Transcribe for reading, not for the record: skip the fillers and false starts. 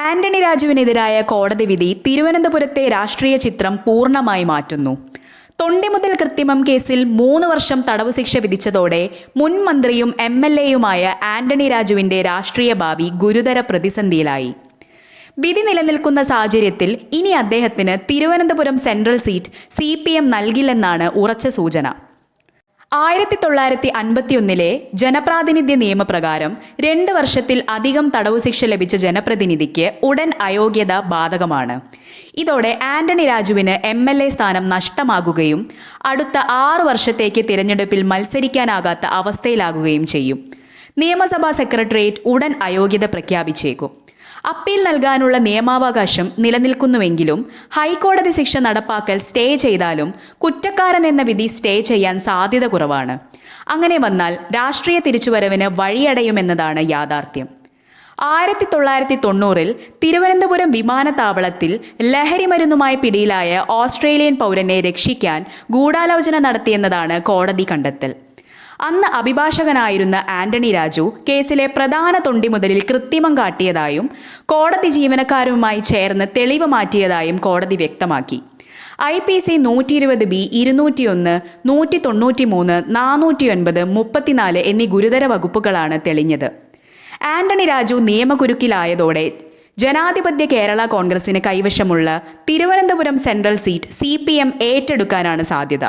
ആന്റണി രാജുവിനെതിരായ കോടതി വിധി തിരുവനന്തപുരത്തെ രാഷ്ട്രീയ ചിത്രം പൂർണ്ണമായി മാറ്റുന്നു. തൊണ്ടി മുതൽ കൃത്രിമം കേസിൽ 3 വർഷം തടവ് ശിക്ഷ വിധിച്ചതോടെ മുൻ മന്ത്രിയും MLA-യുമായ ആന്റണി രാജുവിന്റെ രാഷ്ട്രീയ ഭാവി ഗുരുതര പ്രതിസന്ധിയിലായി. വിധി നിലനിൽക്കുന്ന സാഹചര്യത്തിൽ ഇനി അദ്ദേഹത്തിന് തിരുവനന്തപുരം സെൻട്രൽ സീറ്റ് CPM നൽകില്ലെന്നാണ് ഉറച്ച സൂചന. 1951 ജനപ്രാതിനിധ്യ നിയമപ്രകാരം 2 വർഷത്തിൽ അധികം തടവു ശിക്ഷ ലഭിച്ച ജനപ്രതിനിധിക്ക് ഉടൻ അയോഗ്യത ബാധകമാണ്. ഇതോടെ ആന്റണി രാജുവിന് MLA സ്ഥാനം നഷ്ടമാകുകയും അടുത്ത 6 വർഷത്തേക്ക് തിരഞ്ഞെടുപ്പിൽ മത്സരിക്കാനാകാത്ത അവസ്ഥയിലാകുകയും ചെയ്യും. നിയമസഭാ സെക്രട്ടേറിയറ്റ് ഉടൻ അയോഗ്യത പ്രഖ്യാപിച്ചേക്കും. അപ്പീൽ നൽകാനുള്ള നിയമാവകാശം നിലനിൽക്കുന്നുവെങ്കിലും ഹൈക്കോടതി ശിക്ഷ നടപ്പാക്കൽ സ്റ്റേ ചെയ്താലും കുറ്റക്കാരൻ എന്ന വിധി സ്റ്റേ ചെയ്യാൻ സാധ്യത കുറവാണ്. അങ്ങനെ വന്നാൽ രാഷ്ട്രീയ തിരിച്ചുവരവിന് വഴിയടയുമെന്നതാണ് യാഥാർത്ഥ്യം. 1990 തിരുവനന്തപുരം വിമാനത്താവളത്തിൽ ലഹരിമരുന്നുമായി പിടിയിലായ ഓസ്ട്രേലിയൻ പൗരനെ രക്ഷിക്കാൻ ഗൂഢാലോചന നടത്തിയെന്നതാണ് കോടതി കണ്ടെത്തൽ. അന്ന് അഭിഭാഷകനായിരുന്ന ആന്റണി രാജു കേസിലെ പ്രധാന തൊണ്ടി മുതലിൽ കൃത്രിമം കാട്ടിയതായും കോടതി ജീവനക്കാരുമായി ചേർന്ന് തെളിവ് മാറ്റിയതായും കോടതി വ്യക്തമാക്കി. IPC 120B 201, 193, 409, 34 എന്നീ ഗുരുതര വകുപ്പുകളാണ് തെളിഞ്ഞത്. ആന്റണി രാജു നിയമകുരുക്കിലായതോടെ ജനാധിപത്യ കേരള കോൺഗ്രസിന് കൈവശമുള്ള തിരുവനന്തപുരം സെൻട്രൽ സീറ്റ് CPM ഏറ്റെടുക്കാനാണ് സാധ്യത.